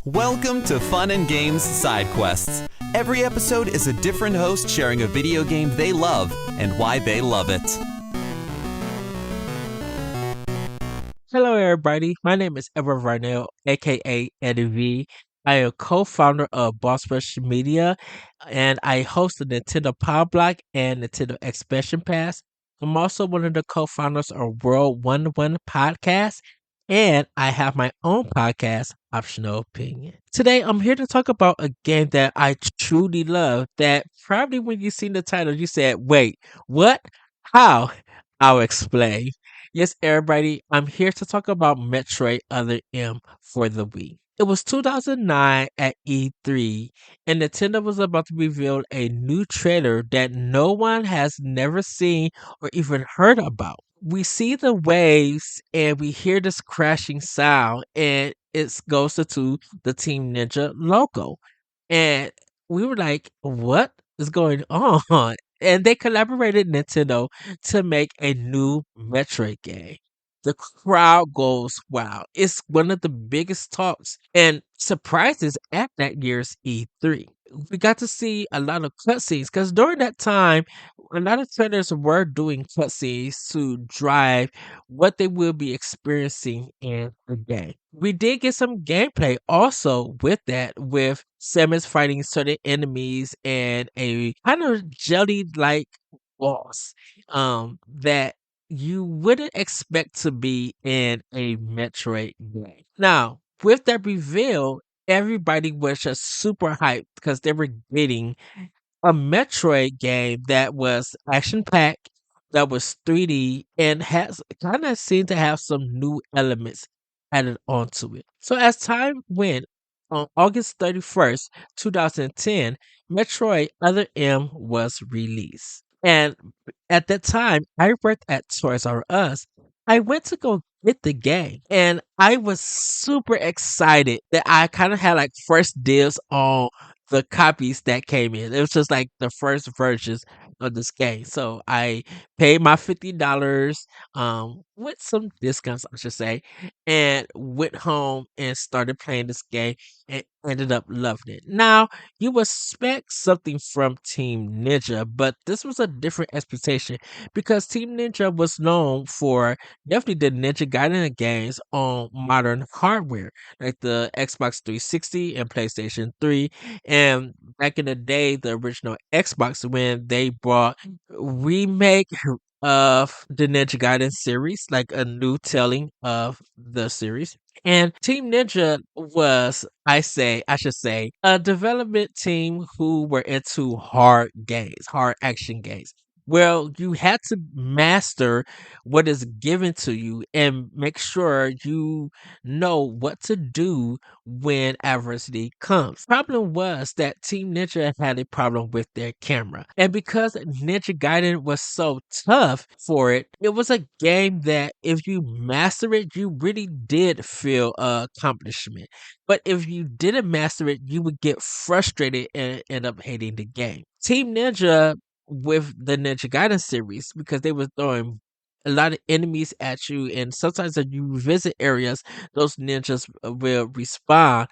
Welcome to Fun and Games Side Quests. Every episode is a different host sharing a video game they love and why they love it. Hello, everybody. My name is Varnell, aka Eddie V. I am co-founder of Boss Rush Media, and I host the Nintendo Power Block and Nintendo Expansion Pass. I'm also one of the co-founders of World 101 Podcast, and I have my own podcast, Optional Opinion. Today, I'm here to talk about a game that I truly love. That probably when you seen the title, you said, "Wait, what? How?" I'll explain. Yes, everybody, I'm here to talk about Metroid Other M for the Wii. It was 2009 at E3, and Nintendo was about to reveal a new trailer that no one has never seen or even heard about. We see the waves and we hear this crashing sound, and it goes to the Team Ninja logo. And we were like, what is going on? And they collaborated Nintendo to make a new Metroid game. The crowd goes wild. It's one of the biggest talks and surprises at that year's E3. We got to see a lot of cutscenes because during that time, a lot of trailers were doing cutscenes to drive what they will be experiencing in the game. We did get some gameplay also with that, with Samus fighting certain enemies and a kind of jelly like boss that you wouldn't expect to be in a Metroid game. Now, with that reveal, everybody was just super hyped because they were getting a Metroid game that was action packed, that was 3D, and has kind of seemed to have some new elements added onto it. So as time went, on August 31st, 2010, Metroid Other M was released. And at that time, I worked at Toys R Us. I went to go get the game, and I was super excited that I kind of had like first dibs on the copies that came in. It was just like the first versions of this game. So I paid my $50, with some discounts, I should say, and went home and started playing this game and ended up loving it. Now, you would expect something from Team Ninja, but this was a different expectation because Team Ninja was known for definitely the Ninja Gaiden games on modern hardware, like the Xbox 360 and PlayStation 3. And back in the day, the original Xbox, when they brought remake of the Ninja Gaiden series, like a new telling of the series. And Team Ninja was, I should say, a development team who were into hard games, hard action games. Well, you had to master what is given to you and make sure you know what to do when adversity comes. Problem was that Team Ninja had a problem with their camera. And because Ninja Gaiden was so tough for it, it was a game that if you master it, you really did feel accomplishment. But if you didn't master it, you would get frustrated and end up hating the game. Team Ninja with the Ninja Gaiden series, because they were throwing a lot of enemies at you, and sometimes as you visit areas, those ninjas will respawn.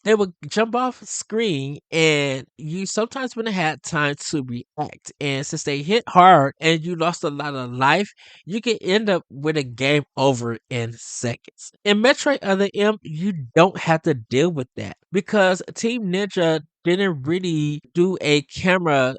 They would jump off screen, and you sometimes wouldn't have time to react. And since they hit hard and you lost a lot of life, you can end up with a game over in seconds. In Metroid Other M, you don't have to deal with that because Team Ninja didn't really do a camera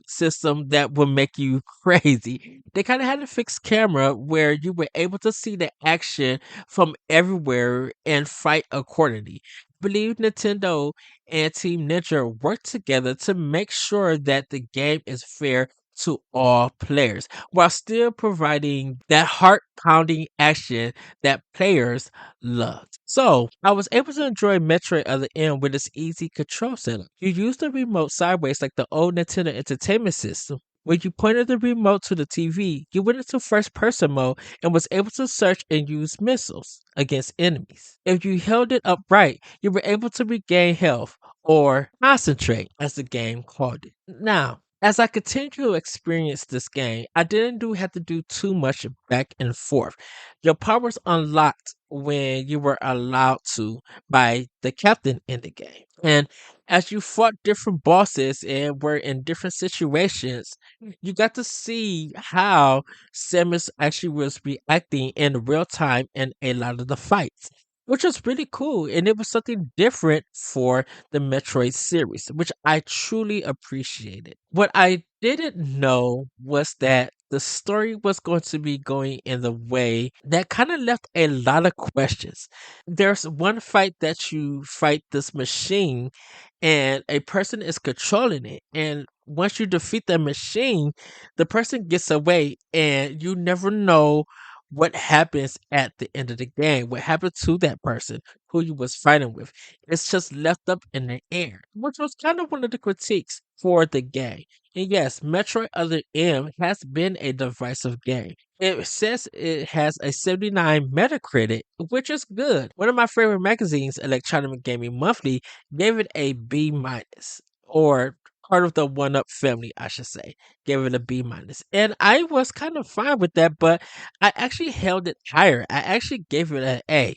system that would make you crazy. They kind of had a fixed camera where you were able to see the action from everywhere and fight accordingly. I believe Nintendo and Team Ninja work together to make sure that the game is fair to all players while still providing that heart pounding action that players loved. So I was able to enjoy Metroid Other M with its easy control setup. You use the remote sideways like the old Nintendo Entertainment System. When you pointed the remote to the TV, you went into first person mode and was able to search and use missiles against enemies. If you held it upright, you were able to regain health or concentrate, as the game called it. Now, as I continue to experience this game, I didn't have to do too much back and forth. Your powers unlocked when you were allowed to by the captain in the game. And as you fought different bosses and were in different situations, you got to see how Samus actually was reacting in real time in a lot of the fights, which was really cool. And it was something different for the Metroid series, which I truly appreciated. What I didn't know was that the story was going to be going in the way that kind of left a lot of questions. There's one fight that you fight this machine and a person is controlling it. And once you defeat the machine, the person gets away and you never know what happens at the end of the game, what happened to that person who you was fighting with. It's just left up in the air, which was kind of one of the critiques for the game. And yes, Metroid Other M has been a divisive game. It says it has a 79 Metacritic, which is good. One of my favorite magazines, Electronic Gaming Monthly, gave it a B minus, or part of the One Up family, I should say, gave it a B minus. And I was kind of fine with that, but I actually held it higher. I actually gave it an A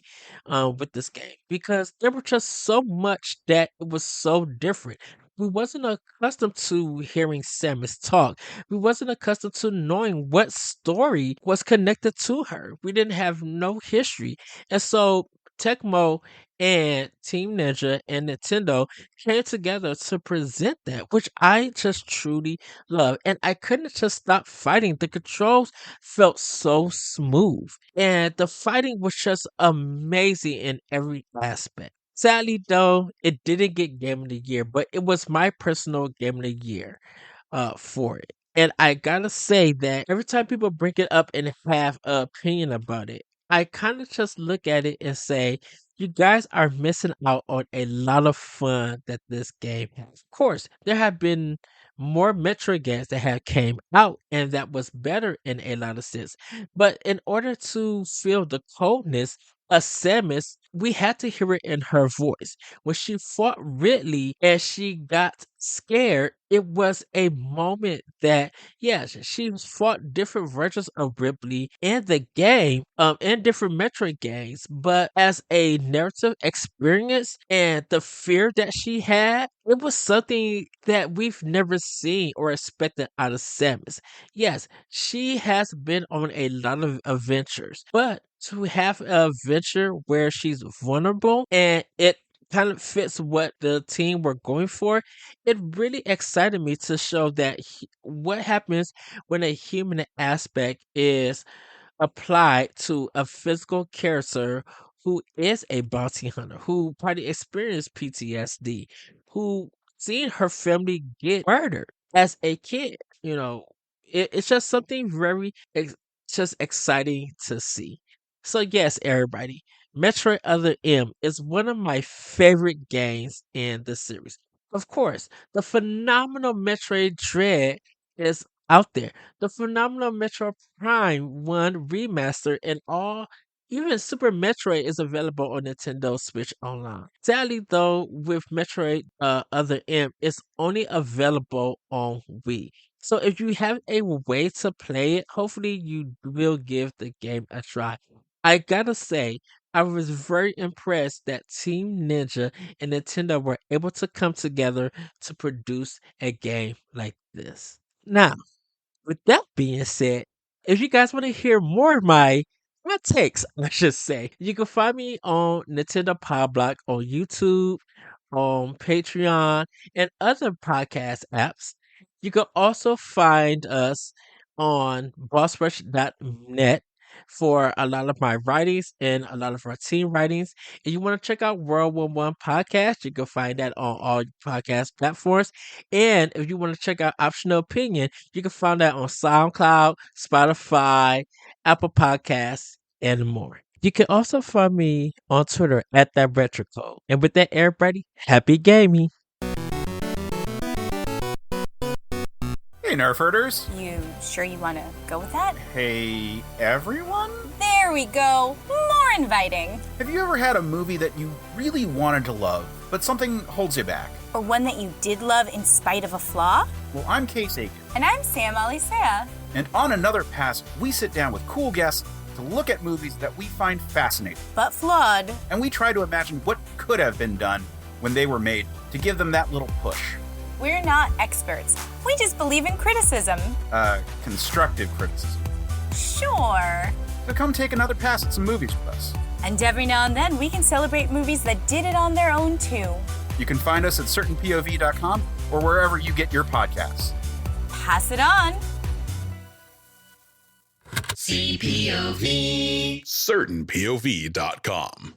with this game because there was just so much that it was so different. We wasn't accustomed to hearing Samus talk. We wasn't accustomed to knowing what story was connected to her. We didn't have no history. And so Tecmo and Team Ninja and Nintendo came together to present that, which I just truly love. And I couldn't just stop fighting. The controls felt so smooth. And the fighting was just amazing in every aspect. Sadly, though, it didn't get Game of the Year, but it was my personal Game of the Year for it. And I gotta say that every time people bring it up and have an opinion about it, I kind of just look at it and say, you guys are missing out on a lot of fun that this game has. Of course, there have been more Metroid games that have came out and that was better in a lot of sense. But in order to feel the coldness of Samus, we had to hear it in her voice. When she fought Ridley and she got scared, it was a moment that, yes, she's fought different versions of Ridley in the game, in different Metroid games, but as a narrative experience and the fear that she had, it was something that we've never seen or expected out of Samus. Yes, she has been on a lot of adventures, but to have an adventure where she's vulnerable and it kind of fits what the team were going for, it really excited me to show that what happens when a human aspect is applied to a physical character who is a bounty hunter, who probably experienced PTSD, who seen her family get murdered as a kid. It's just something very just exciting to see. So yes, everybody, Metroid Other M is one of my favorite games in the series. Of course, the phenomenal Metroid Dread is out there. The phenomenal Metroid Prime 1 remaster and all, even Super Metroid is available on Nintendo Switch Online. Sadly, though, with Metroid Other M, it's only available on Wii. So if you have a way to play it, hopefully you will give the game a try. I gotta say, I was very impressed that Team Ninja and Nintendo were able to come together to produce a game like this. Now, with that being said, if you guys want to hear more of my takes, I should say, you can find me on Nintendo Power Block on YouTube, on Patreon, and other podcast apps. You can also find us on bossrush.net for a lot of my writings and a lot of our team writings. If you want to check out World War One podcast, you can find that on all podcast platforms. And if you want to check out Optional Opinion, you can find that on SoundCloud, Spotify, Apple Podcasts, and more. You can also find me on Twitter at that retro code. And with that, everybody, happy gaming. Hey, Nerf herders. You sure you want to go with that? Hey, everyone. There we go. More inviting. Have you ever had a movie that you really wanted to love, but something holds you back? Or one that you did love in spite of a flaw? Well, I'm Case Aiken. And I'm Sam Alisea. And on Another Pass, we sit down with cool guests to look at movies that we find fascinating. But flawed. And we try to imagine what could have been done when they were made to give them that little push. We're not experts. We just believe in criticism. Constructive criticism. Sure. So come take another pass at some movies with us. And every now and then, we can celebrate movies that did it on their own, too. You can find us at certainpov.com or wherever you get your podcasts. Pass it on. CPOV. certainpov.com.